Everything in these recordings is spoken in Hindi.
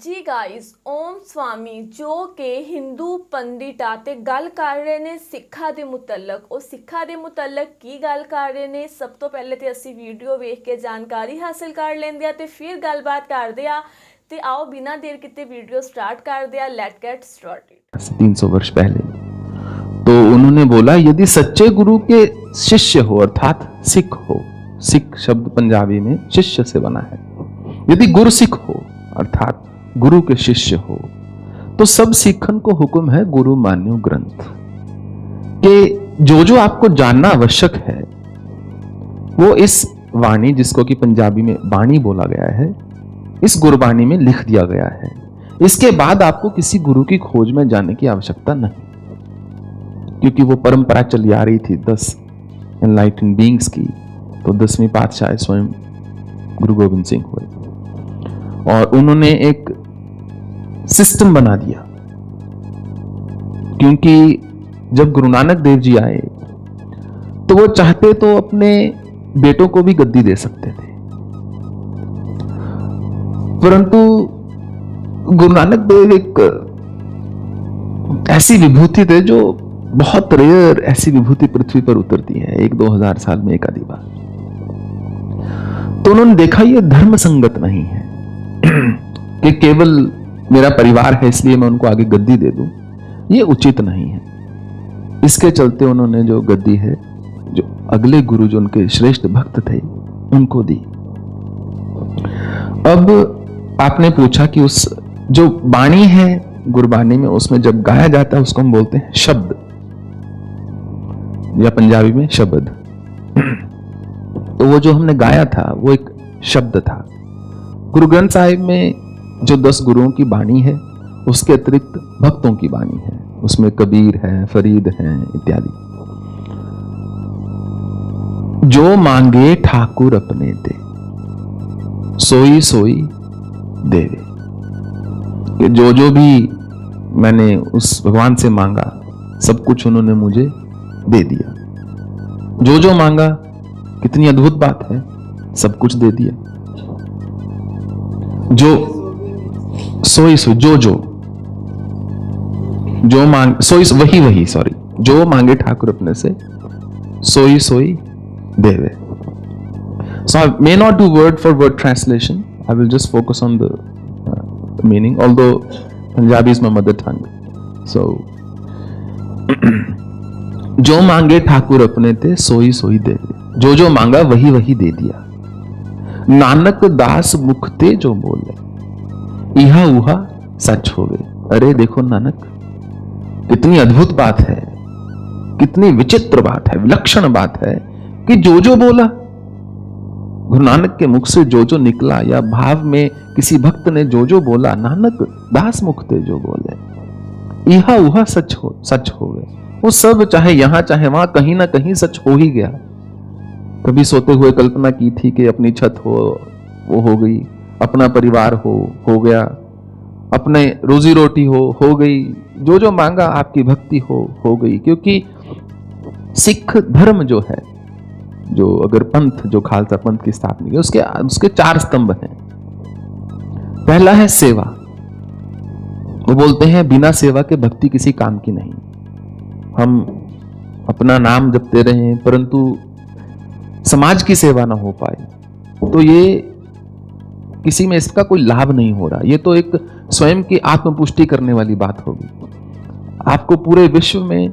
ਜੀ ਗਾਇਸ ਓਮ ਸਵਾਮੀ ਜੋ ਕਿ ਹਿੰਦੂ ਪੰਡਿਤਾਂ ਤੇ ਗੱਲ ਕਰ ਰਹੇ ਨੇ ਸਿੱਖਾਂ ਦੇ ਮੁਤਲਕ। ਉਹ ਸਿੱਖਾਂ ਦੇ ਮੁਤਲਕ ਕੀ ਗੱਲ ਕਰ ਰਹੇ ਨੇ, ਸਭ ਤੋਂ ਪਹਿਲੇ ਤੇ ਅਸੀਂ ਵੀਡੀਓ ਵੇਖ ਕੇ ਜਾਣਕਾਰੀ ਹਾसिल ਕਰ ਲੈਂਦੇ ਆ ਤੇ ਫਿਰ ਗੱਲਬਾत ਕਰਦੇ ਆ। ਤੇ आओ बिना देर किते वीडियो स्टार्ट कर दिया। Let get started. 300 वर्ष पहले तो उन्होंने बोला यदि सच्चे गुरु के शिष्य हो अर्थात सिख हो, सिख शब्द पंजाबी में शिष्य से बना है, यदि गुरु सिख हो अर्थात गुरु के शिष्य हो तो सब सिखन को हुक्म है गुरु मान्यो ग्रंथ के जो आपको जानना आवश्यक है वो इस वाणी, जिसको कि पंजाबी में बाणी बोला गया है, इस गुरबाणी में लिख दिया गया है। इसके बाद आपको किसी गुरु की खोज में जाने की आवश्यकता नहीं, क्योंकि वो परंपरा चली आ रही थी 10 एनलाइटेंड बीइंग्स की। तो 10वीं पातशाह स्वयं गुरु गोविंद सिंह हुए और उन्होंने एक सिस्टम बना दिया, क्योंकि जब गुरु नानक देव जी आए तो वो चाहते तो अपने बेटों को भी गद्दी दे सकते थे, परंतु गुरु नानक देव एक ऐसी विभूति थे जो बहुत रेयर ऐसी विभूति पृथ्वी पर उतरती है 1-2 हजार साल में एक आधी बार। तो उन्होंने देखा ये धर्म संगत नहीं है कि केवल मेरा परिवार है इसलिए मैं उनको आगे गद्दी दे दूं, ये उचित नहीं है। इसके चलते उन्होंने जो गद्दी है, जो अगले गुरु जो उनके श्रेष्ठ भक्त थे उनको दी। अब आपने पूछा कि उस जो बाणी है गुरबाणी में, उसमें जब गाया जाता है उसको हम बोलते हैं शब्द या पंजाबी में शब्द। तो वो जो हमने गाया था वो एक शब्द था। गुरु ग्रंथ साहिब में जो 10 गुरुओं की बाणी है उसके अतिरिक्त भक्तों की बाणी है, उसमें कबीर है, फरीद है इत्यादि। जो मांगे ठाकुर अपने दे, सोई सोई देवे। कि जो भी मैंने उस भगवान से मांगा सब कुछ उन्होंने मुझे दे दिया। जो मांगा, कितनी अद्भुत बात है, सब कुछ दे दिया। जो सोई सोई जो मांग सोई वही सॉरी, जो मांगे ठाकुर अपने से सोई सोई देवे। So I may not do word for word translation. I will just focus on the meaning, although Punjabi is my mother tongue. So जो मांगे ठाकुर अपने ते सोई सोई दे, जो मांगा वही वही दे दिया। नानक दास मुख ते जो बोले, इहा उहा सच होवे। अरे देखो नानक, कितनी अद्भुत बात है, कितनी विचित्र बात है, विलक्षण बात है कि जो बोला, गुरु नानक के मुख से जो निकला, या भाव में किसी भक्त ने जो बोला, नानक दास मुख ते जो बोले, इहा उहा सच हो गए। वो सब चाहे यहां चाहे वहां कहीं ना कहीं सच हो ही गया। कभी सोते हुए कल्पना की थी कि अपनी छत हो, वो हो गई। अपना परिवार हो गया। अपने रोजी रोटी हो गई। जो मांगा, आपकी भक्ति हो गई। क्योंकि सिख धर्म जो है, जो अगर पंथ, जो खालसा पंथ की स्थापना की, उसके 4 स्तंभ हैं। पहला है सेवा। वो बोलते हैं बिना सेवा के भक्ति किसी काम की नहीं। हम अपना नाम जपते रहे परंतु समाज की सेवा ना हो पाए तो ये किसी में इसका कोई लाभ नहीं हो रहा। ये तो एक स्वयं की आत्मपुष्टि करने वाली बात होगी। आपको पूरे विश्व में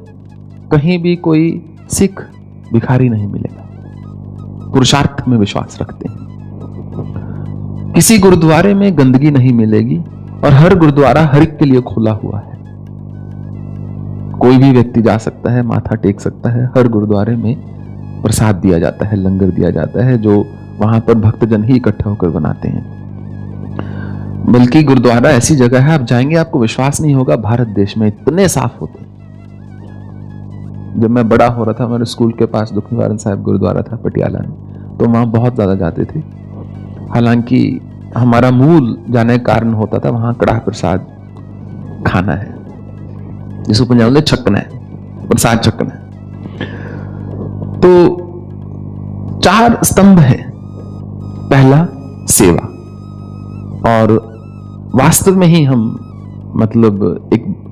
कहीं भी कोई सिख भिखारी नहीं मिलेगा, पुरुषार्थ में विश्वास रखते हैं। किसी गुरुद्वारे में गंदगी नहीं मिलेगी और हर गुरुद्वारा हर एक के लिए खुला हुआ है। कोई भी व्यक्ति जा सकता है, माथा टेक सकता है। हर गुरुद्वारे में प्रसाद दिया जाता है, लंगर दिया जाता है, जो वहां पर भक्तजन ही इकट्ठा होकर बनाते हैं। बल्कि गुरुद्वारा ऐसी जगह है, आप जाएंगे आपको विश्वास नहीं होगा, भारत देश में इतने साफ होते हैं। जब मैं बड़ा हो रहा था, मेरे स्कूल के पास दुख निवारण साहिब गुरुद्वारा था पटियाला में, तो वहां बहुत ज्यादा जाते थे। हालांकि हमारा मूल जाने का कारण होता था वहां कड़ाह प्रसाद खाना है, जिसको पंजाब में छकना है, प्रसाद छकना है। तो 4 स्तंभ है। पहला सेवा, और वास्तव में ही हम मतलब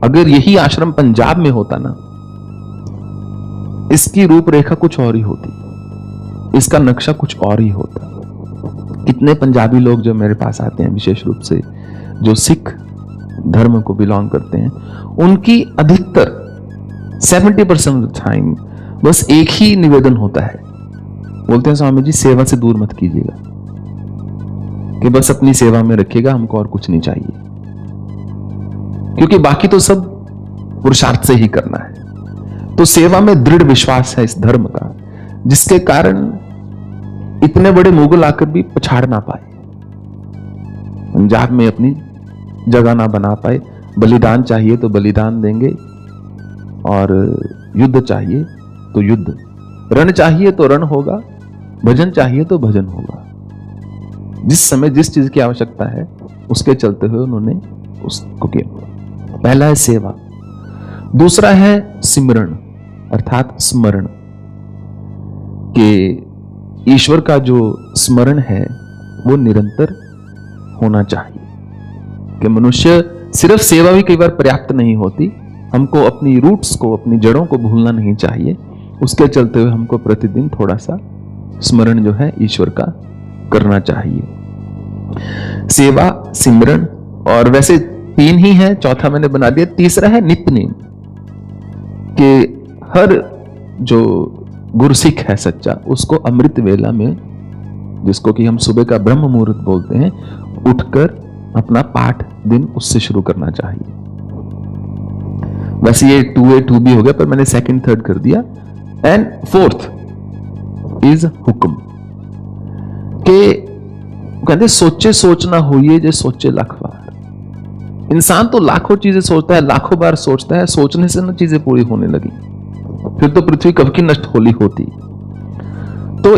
अगर यही आश्रम पंजाब में होता ना, इसकी रूपरेखा कुछ और ही होती, इसका नक्शा कुछ और ही होता। कितने पंजाबी लोग जो मेरे पास आते हैं, विशेष रूप से जो सिख धर्म को बिलोंग करते हैं, उनकी अधिकतर 70% ऑफ द टाइम बस एक ही निवेदन होता है। बोलते हैं स्वामी जी सेवा से दूर मत कीजिएगा, कि बस अपनी सेवा में रखिएगा, हमको और कुछ नहीं चाहिए, क्योंकि बाकी तो सब पुरुषार्थ से ही करना है। तो सेवा में दृढ़ विश्वास है इस धर्म का, जिसके कारण इतने बड़े मुगल आकर भी पछाड़ ना पाए, पंजाब में अपनी जगह ना बना पाए। बलिदान चाहिए तो बलिदान देंगे, और युद्ध चाहिए तो युद्ध, रण चाहिए तो रण होगा, भजन चाहिए तो भजन होगा। जिस समय जिस चीज की आवश्यकता है उसके चलते हुए उन्होंने उसको किया। पहला है सेवा, दूसरा है सिमरण अर्थात स्मरण, कि ईश्वर का जो स्मरण है वो निरंतर होना चाहिए। कि मनुष्य सिर्फ सेवा भी कई बार पर्याप्त नहीं होती, हमको अपनी रूट्स को, अपनी जड़ों को भूलना नहीं चाहिए। उसके चलते हुए हमको प्रतिदिन थोड़ा सा स्मरण जो है ईश्वर का करना चाहिए। सेवा, सिमरण, और वैसे 3 ही है, चौथा मैंने बना दिया, तीसरा है नित्य-नेम, कि हर जो गुरसिख है सच्चा, उसको अमृत वेला में, जिसको कि हम सुबह का ब्रह्म मुहूर्त बोलते हैं, उठकर अपना पाठ दिन उससे शुरू करना चाहिए। वैसे ये 2A 2B हो गया, पर मैंने सेकंड थर्ड कर दिया। एंड फोर्थ इज हुक्म, के कहते सोचे सोचना होइए जे सोचे लाख बार। इंसान तो लाखों चीजें सोचता है, लाखों बार सोचता है, सोचने से ना चीजें पूरी होने लगी, फिर तो पृथ्वी कब की नष्ट होली होती। तो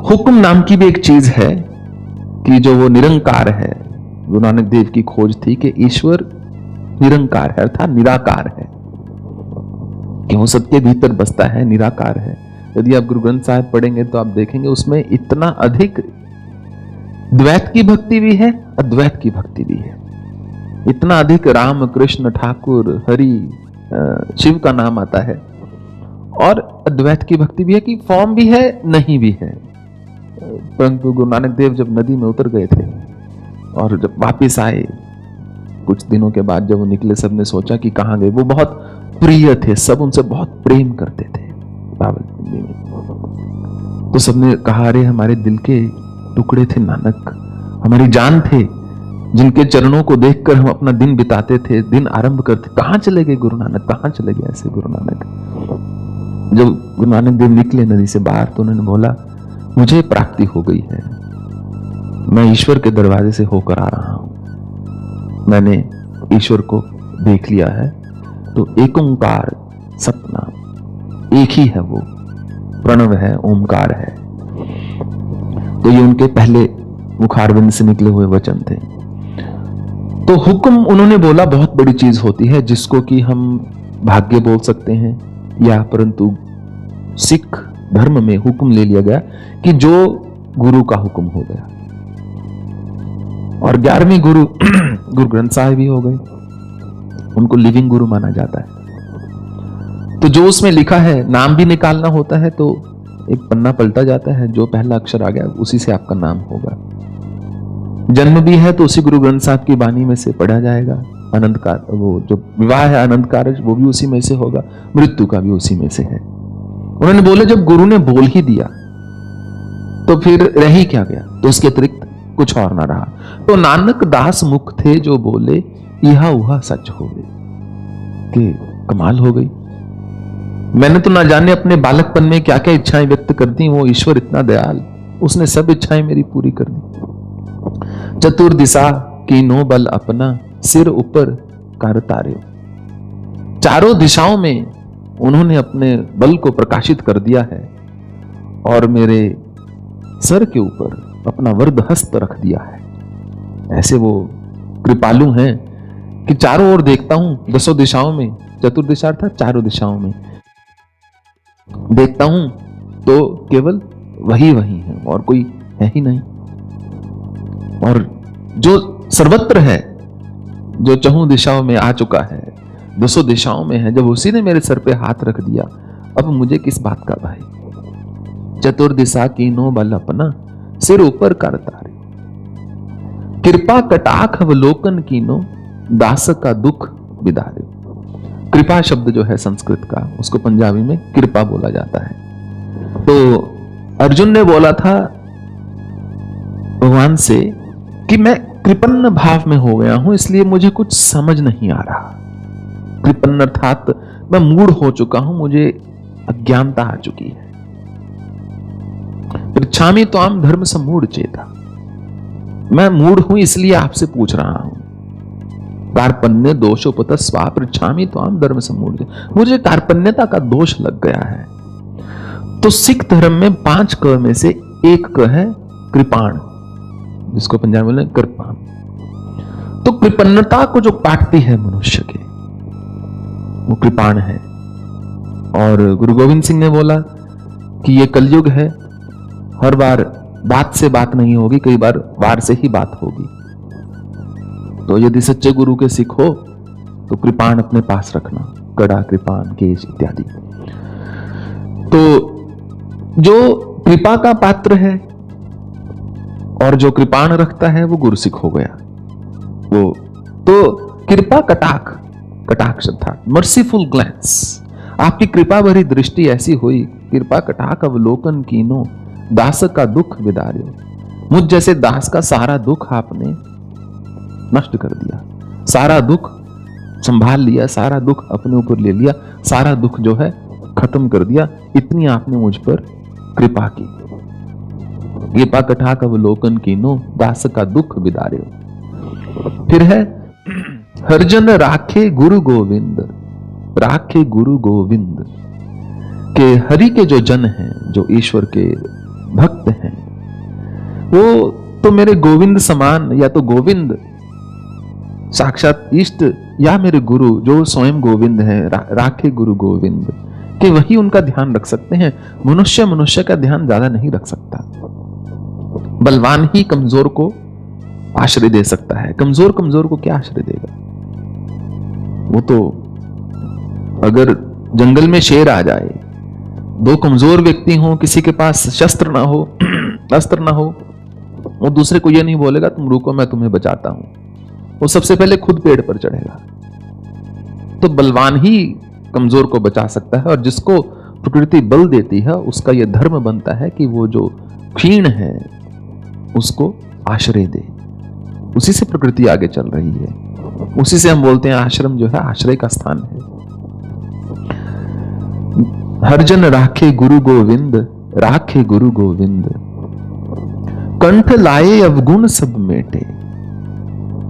हुक्म नाम की भी एक चीज है कि जो वो निरंकार है। गुरु नानक देव की खोज थी कि ईश्वर निरंकार है, अर्थात निराकार है, कि वो सबके भीतर बसता है, निराकार है। यदि आप गुरु ग्रंथ साहिब पढ़ेंगे तो आप देखेंगे उसमें इतना अधिक द्वैत की भक्ति भी है, अद्वैत की भक्ति भी है। इतना अधिक राम, कृष्ण, ठाकुर, हरि, शिव का नाम आता है, और अद्वैत की भक्ति भी है, कि फॉर्म भी है, नहीं भी है। परंतु गुरु नानक देव जब नदी में उतर गए थे और जब वापिस आए कुछ दिनों के बाद, जब वो निकले, सबने सोचा कि कहां गए। वो बहुत प्रिय थे, सब उनसे बहुत प्रेम करते थे रावलपिंडी में। तो सबने कहा, अरे हमारे दिल के टुकड़े थे नानक, हमारी जान थे, जिनके चरणों को देखकर हम अपना दिन बिताते थे, दिन आरंभ करते। कहां चले गए गुरु नानक, कहां चले गए ऐसे गुरु नानक। जब गुरु नानक देव निकले नदी से बाहर, तो उन्होंने बोला, मुझे प्राप्ति हो गई है, मैं ईश्वर के दरवाजे से होकर आ रहा हूं, मैंने ईश्वर को देख लिया है। तो एक ओंकार सतनाम, एक ही है वो, प्रणव है, ओंकार है। तो ये उनके पहले मुखारविंद से निकले हुए वचन थे। तो हुक्म उन्होंने बोला बहुत बड़ी चीज होती है, जिसको कि हम भाग्य बोल सकते हैं, या परंतु सिख धर्म में हुक्म ले लिया गया कि जो गुरु का हुक्म हो गया। और 11वें गुरु गुरु ग्रंथ साहिब ही हो गए, उनको लिविंग गुरु माना जाता है। तो जो उसमें लिखा है, नाम भी निकालना होता है, तो एक पन्ना पलटा जाता है, जो पहला अक्षर आ गया उसी से आपका नाम होगा। जन्म भी है तो उसी गुरु ग्रंथ साहिब की बानी में से पढ़ा जाएगा। अनंत कार, वो जो विवाह है अनंत कारज, वो भी उसी में से होगा, मृत्यु का भी उसी में से है। उन्होंने बोले जब गुरु ने बोल ही दिया तो फिर रह ही क्या गया, तो उसके अतिरिक्त कुछ और ना रहा। तो नानक दास मुख थे जो बोले, इहा उहा सच हो गई। कि कमाल हो गई। मैंने तो ना जाने अपने बालकपन में क्या क्या इच्छाएं व्यक्त कर दी, वो ईश्वर इतना दयाल, उसने सब इच्छाएं मेरी पूरी कर दी। चतुर्दिशा की नो बल अपना, सिर ऊपर कर तारे। चारों दिशाओं में उन्होंने अपने बल को प्रकाशित कर दिया है, और मेरे सर के ऊपर अपना वरद हस्त रख दिया है। ऐसे वो कृपालु हैं कि चारों ओर देखता हूं, 10 दिशाओं में, चतुर्दिशा अर्थात चारों दिशाओं में देखता हूं तो केवल वही वही है, और कोई है ही नहीं। और जो सर्वत्र है जो चहुं दिशाओं में आ चुका है, 200 दिशाओं में है, जब उसी ने मेरे सर पे हाथ रख दिया, अब मुझे किस बात का भाई। चतुर्दिशा कीनो बल अपना, सिर ऊपर कर तारे, कृपा कटाक्ष अवलोकन कीनो, दास का दुख बिदारे। कृपा शब्द जो है संस्कृत का, उसको पंजाबी में कृपा बोला जाता है। तो अर्जुन ने बोला था भगवान से कि मैं कृपन्न भाव में हो गया हूं, इसलिए मुझे कुछ समझ नहीं आ रहा। कृपन्न अर्थात मैं मूढ़ हो चुका हूं, मुझे अज्ञानता आ चुकी है। पृच्छामि त्वाम धर्म सम्मूढ़ चेता, मैं मूढ़ हूं इसलिए आपसे पूछ रहा हूं। कार्पण्य दोषोपत स्वा पृच्छामि त्वाम धर्म सम्मूढ़, मुझे कार्पण्यता का दोष लग गया है। तो सिख धर्म में 5 क में से एक क है कृपाण, जिसको पंजाबी में कृपाण। तो कृपन्नता को जो काटती है मनुष्य के, वो कृपाण है। और गुरु गोविंद सिंह ने बोला कि ये कलयुग है, हर बार बात से बात नहीं होगी, कई बार वार से ही बात होगी। तो यदि सच्चे गुरु के सिख हो तो कृपाण अपने पास रखना, कड़ा, कृपाण, केश इत्यादि। तो जो कृपा का पात्र है और जो कृपाण रखता है वो गुरु सिख हो गया। वो तो कृपा कटाक्ष अर्थात मर्सीफुल ग्लैंस, आपकी कृपा भरी दृष्टि ऐसी हुई, कृपा कटाक्ष अवलोकन कीनो, दास का दुख बिदार्यो। मुझ जैसे दास का सारा दुख आपने नष्ट कर दिया, सारा दुख संभाल लिया, सारा दुख अपने ऊपर ले लिया, सारा दुख जो है खत्म कर दिया। इतनी आपने मुझ पर कृपा की। कृपा कटाक्ष अवलोकन कीनो, दास का दुख बिदार्यो। फिर है हरजन राखे गुरु गोविंद, राखे गुरु गोविंद के हरि के जो जन हैं, जो ईश्वर के भक्त हैं, वो तो मेरे गोविंद समान, या तो गोविंद साक्षात इष्ट, या मेरे गुरु जो स्वयं गोविंद है, राखे गुरु गोविंद कि वही उनका ध्यान रख सकते हैं। मनुष्य का ध्यान ज्यादा नहीं रख सकता। बलवान ही कमजोर को आश्रय दे सकता है, कमजोर को क्या आश्रय देगा। वो तो अगर जंगल में शेर आ जाए, 2 कमजोर व्यक्ति हो, किसी के पास शस्त्र ना हो, अस्त्र ना हो, वो दूसरे को ये नहीं बोलेगा तुम रुको मैं तुम्हें बचाता हूं, वो सबसे पहले खुद पेड़ पर चढ़ेगा। तो बलवान ही कमजोर को बचा सकता है, और जिसको प्रकृति बल देती है उसका यह धर्म बनता है कि वो जो क्षीण है उसको आश्रय दे। उसी से प्रकृति आगे चल रही है, उसी से हम बोलते हैं आश्रम जो है आश्रय का स्थान है। हरजन राखे गुरु गोविंद, राखे गुरु गोविंद, कंठ लाए अवगुण सब मेटे,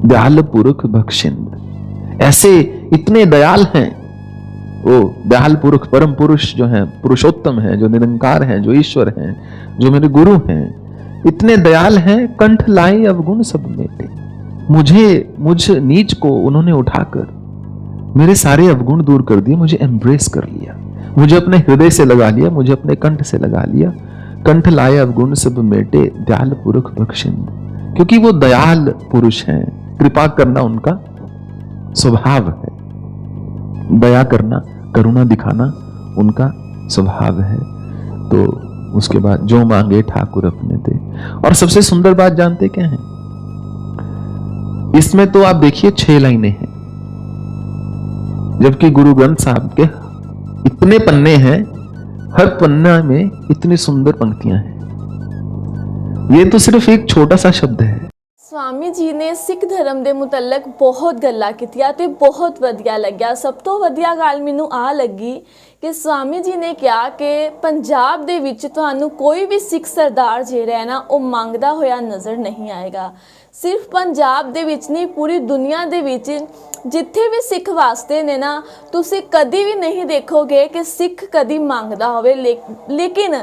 दयाल पुरुष बख्शिंद। ऐसे इतने दयाल हैं वो दयाल पुरुष, परम पुरुष जो हैं, पुरुषोत्तम हैं, जो निरंकार हैं, जो ईश्वर हैं, जो मेरे गुरु हैं, इतने दयाल हैं। कंठ लाए अवगुण सब मेटे, मुझ नीच को उन्होंने उठाकर मेरे सारे अवगुण दूर कर दिए, मुझे एम्ब्रेस कर लिया, मुझे अपने हृदय से लगा लिया, मुझे अपने कंठ से लगा लिया। कंठ लाए अवगुण सब मेटे, दयाल पुरुष बख्शिंद, क्योंकि वो दयाल पुरुष हैं, कृपा करना उनका स्वभाव है, दया करना, करुणा दिखाना उनका स्वभाव है। तो उसके बाद जो मांगे ठाकुर अपने दे। और सबसे सुंदर बात जानते क्या है इसमें? तो आप देखिए 6 लाइनें हैं, जबकि गुरु ग्रंथ साहब के इतने पन्ने हैं, हर पन्ना में इतनी सुंदर पंक्तियां हैं। ये तो सिर्फ एक छोटा सा शब्द है। स्वामी जी ने सिख धर्म ਦੇ ਮੁਤਲਕ ਬਹੁਤ ਗੱਲਾਂ ਕੀਤੀਆਂ ਤੇ ਬਹੁਤ ਵਧੀਆ ਲੱਗਿਆ। ਸਭ ਤੋਂ ਵਧੀਆ ਗੱਲ ਮੈਨੂੰ ਆ ਲੱਗੀ ਕਿ स्वामी जी ने ਕਿਹਾ ਕਿ ਪੰਜਾਬ ਦੇ ਵਿੱਚ ਤੁਹਾਨੂੰ ਕੋਈ ਵੀ ਸਿੱਖ ਸਰਦਾਰ ਜਿਹੜਾ ਹੈ ਨਾ ਉਹ ਮੰਗਦਾ ਹੋਇਆ ਨਜ਼ਰ ਨਹੀਂ ਆਏਗਾ। ਸਿਰਫ ਪੰਜਾਬ ਦੇ ਵਿੱਚ ਨਹੀਂ, ਪੂਰੀ ਦੁਨੀਆ ਦੇ ਵਿੱਚ ਜਿੱਥੇ ਵੀ ਸਿੱਖ ਵਾਸਤੇ ਨੇ ਨਾ, ਤੁਸੀਂ ਕਦੀ ਵੀ ਨਹੀਂ ਦੇਖੋਗੇ ਕਿ ਸਿੱਖ ਕਦੀ ਮੰਗਦਾ ਹੋਵੇ। ਲੇਕਿਨ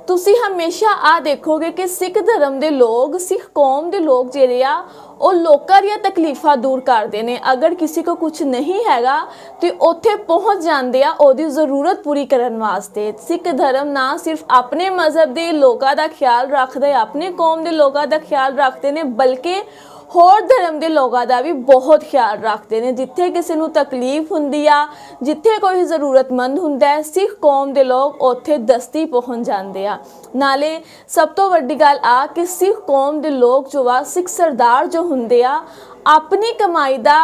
ਤੁਸੀਂ ਹਮੇਸ਼ਾ ਆ ਦੇਖੋਗੇ ਕਿ ਸਿੱਖ ਧਰਮ ਦੇ ਲੋਕ, ਸਿੱਖ ਕੌਮ ਦੇ ਲੋਕ ਜਿਹੜੇ ਆ ਉਹ ਲੋਕਾਂ ਦੀਆਂ ਤਕਲੀਫਾਂ ਦੂਰ ਕਰਦੇ ਨੇ। ਅਗਰ ਕਿਸੇ ਕੋ ਕੁਝ ਨਹੀਂ ਹੈਗਾ ਤੇ ਉੱਥੇ ਪਹੁੰਚ ਜਾਂਦੇ ਆ ਉਹਦੀ ਜ਼ਰੂਰਤ ਪੂਰੀ ਕਰਨ ਵਾਸਤੇ। ਸਿੱਖ ਧਰਮ ਨਾ ਸਿਰਫ ਆਪਣੇ ਮਜ਼ਹਬ ਦੇ ਲੋਕਾਂ ਦਾ ਖਿਆਲ ਰੱਖਦੇ, ਆਪਣੇ ਕੌਮ ਦੇ ਲੋਕਾਂ ਦਾ ਖਿਆਲ ਰੱਖਦੇ ਨੇ, ਬਲਕਿ ਹੋਰ ਧਰਮ ਦੇ ਲੋਕਾਂ ਦਾ ਵੀ ਬਹੁਤ ਖਿਆਲ ਰੱਖਦੇ ਨੇ। ਜਿੱਥੇ ਕਿਸੇ ਨੂੰ ਤਕਲੀਫ ਹੁੰਦੀ ਆ, ਜਿੱਥੇ ਕੋਈ ਜ਼ਰੂਰਤਮੰਦ ਹੁੰਦਾ ਹੈ, ਸਿੱਖ ਕੌਮ ਦੇ ਲੋਕ ਉੱਥੇ ਦਸਤੀ ਪਹੁੰਚ ਜਾਂਦੇ ਆ। ਨਾਲੇ ਸਭ ਤੋਂ ਵੱਡੀ ਗੱਲ ਆ ਕਿ ਸਿੱਖ ਕੌਮ ਦੇ ਲੋਕ ਜੋ ਆ, ਸਿੱਖ ਸਰਦਾਰ ਜੋ ਹੁੰਦੇ ਆ, ਆਪਣੀ ਕਮਾਈ ਦਾ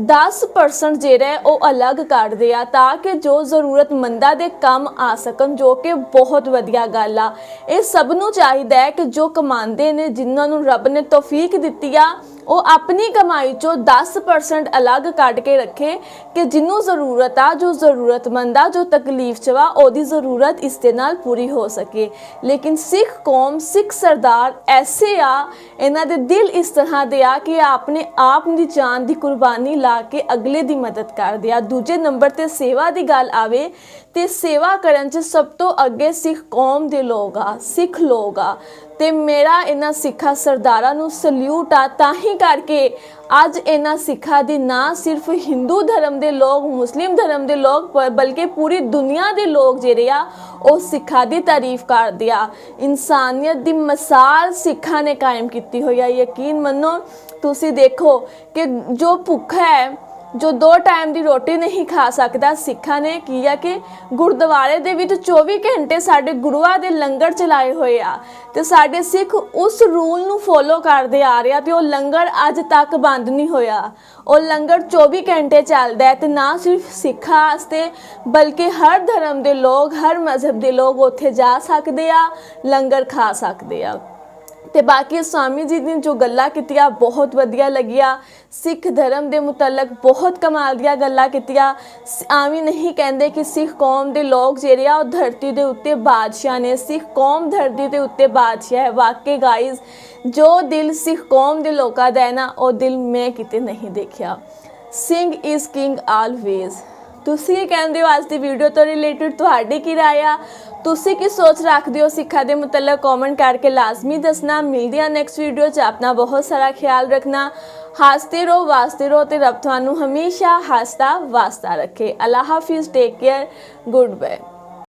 10% ਜਿਹੜਾ ਹੈ ਉਹ ਅਲੱਗ ਕੱਢਦੇ ਆ ਤਾਂ ਕਿ ਜੋ ਜ਼ਰੂਰਤਮੰਦਾਂ ਦੇ ਕੰਮ ਆ ਸਕਣ, ਜੋ ਕਿ ਬਹੁਤ ਵਧੀਆ ਗੱਲ ਆ। ਇਹ ਸਭ ਨੂੰ ਚਾਹੀਦਾ ਹੈ ਕਿ ਜੋ ਕਮਾਉਂਦੇ ਨੇ, ਜਿਨ੍ਹਾਂ ਨੂੰ ਰੱਬ ਨੇ ਤੌਫੀਕ ਦਿੱਤੀ ਆ, ਉਹ ਆਪਣੀ ਕਮਾਈ ਚੋਂ 10% ਅਲੱਗ ਕੱਢ ਕੇ ਰੱਖੇ ਕਿ ਜਿਹਨੂੰ ਜ਼ਰੂਰਤ ਆ, ਜੋ ਜ਼ਰੂਰਤਮੰਦ ਆ, ਜੋ ਤਕਲੀਫ 'ਚ ਵਾ, ਉਹਦੀ ਜ਼ਰੂਰਤ ਇਸ ਦੇ ਨਾਲ ਪੂਰੀ ਹੋ ਸਕੇ। ਲੇਕਿਨ ਸਿੱਖ ਕੌਮ, ਸਿੱਖ ਸਰਦਾਰ ਐਸੇ ਆ, ਇਹਨਾਂ ਦੇ ਦਿਲ ਇਸ ਤਰ੍ਹਾਂ ਦੇ ਆ ਕਿ ਆਪਣੇ ਆਪ ਦੀ ਜਾਨ ਦੀ ਕੁਰਬਾਨੀ ਲਾ ਕੇ ਅਗਲੇ ਦੀ ਮਦਦ ਕਰਦੇ ਆ। ਦੂਜੇ ਨੰਬਰ ਤੇ ਸੇਵਾ ਦੀ ਗੱਲ ਆਵੇ ਤੇ ਸੇਵਾ ਕਰਨ 'ਚ ਸਭ ਤੋਂ ਅੱਗੇ ਸਿੱਖ ਕੌਮ ਦੇ ਲੋਕ ਆ, ਸਿੱਖ ਲੋਕ ਆ। ਤੇ ਮੇਰਾ ਇਹਨਾਂ ਸਿੱਖਾਂ ਸਰਦਾਰਾਂ ਨੂੰ ਸਲੂਟ ਆ, ਤਾਂ ਹੀ ਕਰਕੇ ਅੱਜ ਇਹਨਾਂ ਸਿੱਖਾਂ ਦੀ ਨਾ ਸਿਰਫ ਹਿੰਦੂ ਧਰਮ ਦੇ ਲੋਕ, ਮੁਸਲਿਮ ਧਰਮ ਦੇ ਲੋਕ, ਬਲਕਿ ਪੂਰੀ ਦੁਨੀਆ ਦੇ ਲੋਕ ਜਿਹੜੇ ਆ ਉਹ ਸਿੱਖਾਂ ਦੀ ਤਾਰੀਫ ਕਰਦੇ ਆ। ਇਨਸਾਨੀਅਤ ਦੀ ਮਿਸਾਲ ਸਿੱਖਾਂ ਨੇ ਕਾਇਮ ਕੀਤੀ ਹੋਈ ਆ। ਯਕੀਨ ਮੰਨੋ, ਤੁਸੀਂ ਦੇਖੋ ਕਿ ਜੋ ਭੁੱਖਾ ਹੈ, ਜੋ 2 ਟਾਈਮ ਦੀ ਰੋਟੀ ਨਹੀਂ ਖਾ ਸਕਦਾ, ਸਿੱਖਾਂ ਨੇ ਕੀ ਆ ਕਿ ਗੁਰਦੁਆਰੇ ਦੇ ਵਿੱਚ 24 ਘੰਟੇ ਸਾਡੇ ਗੁਰੂਆਂ ਦੇ ਲੰਗਰ ਚਲਾਏ ਹੋਏ ਆ ਤੇ ਸਾਡੇ ਸਿੱਖ ਉਸ ਰੂਲ ਨੂੰ ਫੋਲੋ ਕਰਦੇ ਆ ਰਹੇ ਆ ਤੇ ਉਹ ਲੰਗਰ ਅੱਜ ਤੱਕ ਬੰਦ ਨਹੀਂ ਹੋਇਆ। ਉਹ ਲੰਗਰ 24 ਘੰਟੇ ਚੱਲਦਾ ਹੈ ਤੇ ਨਾ ਸਿਰਫ ਸਿੱਖਾਂ ਵਾਸਤੇ ਬਲਕਿ ਹਰ ਧਰਮ ਦੇ ਲੋਕ, ਹਰ ਮਜ਼ਹਬ ਦੇ ਲੋਕ ਉੱਥੇ ਜਾ ਸਕਦੇ ਆ, ਲੰਗਰ ਖਾ ਸਕਦੇ ਆ। ਤੇ ਬਾਕੀ स्वामी जी ने जो गल्लां कीतियां बहुत वधिया लगिया। सिख धर्म के मुतलक बहुत कमाल दियां गल्लां कीतियां। आवी नहीं कहते कि सिख कौम के लोग जिहड़े आ ओह धरती के उत्ते बादशाह ने, सिख कौम धरती के उत्ते बादशाह है। वाकई गाइज, जो दिल सिख कौम के लोगों का है ना, वो दिल मैं किते नहीं देखा। Singh is king always. ਤੁਸੀਂ ਕੀ ਕਹਿੰਦੇ ਹੋ? ਅੱਜ ਦੀ ਵੀਡੀਓ ਤੋਂ ਰਿਲੇਟਡ ਤੁਹਾਡੀ ਕੀ ਰਾਏ ਆ? ਤੁਸੀਂ ਕੀ ਸੋਚ ਰੱਖਦੇ ਹੋ ਸਿੱਖਾਂ ਦੇ ਮੁਤਲਕ? ਕਮੈਂਟ ਕਰਕੇ ਲਾਜ਼ਮੀ ਦੱਸਣਾ। ਮਿਲਦੇ ਹਾਂ ਨੈਕਸਟ ਵੀਡੀਓ 'ਚ। ਆਪਣਾ ਬਹੁਤ ਸਾਰਾ ਖਿਆਲ ਰੱਖਣਾ। ਹੱਸਦੇ ਰਹੋ, ਵਾਸਤੇ ਰਹੋ ਤੇ ਰੱਬ ਤੁਹਾਨੂੰ ਹਮੇਸ਼ਾ ਹੱਸਦਾ ਵਾਸਤਾ ਰੱਖੇ। ਅੱਲਾ ਹਾਫਿਜ਼, ਟੇਕ ਕੇਅਰ, ਗੁੱਡ ਬਾਏ।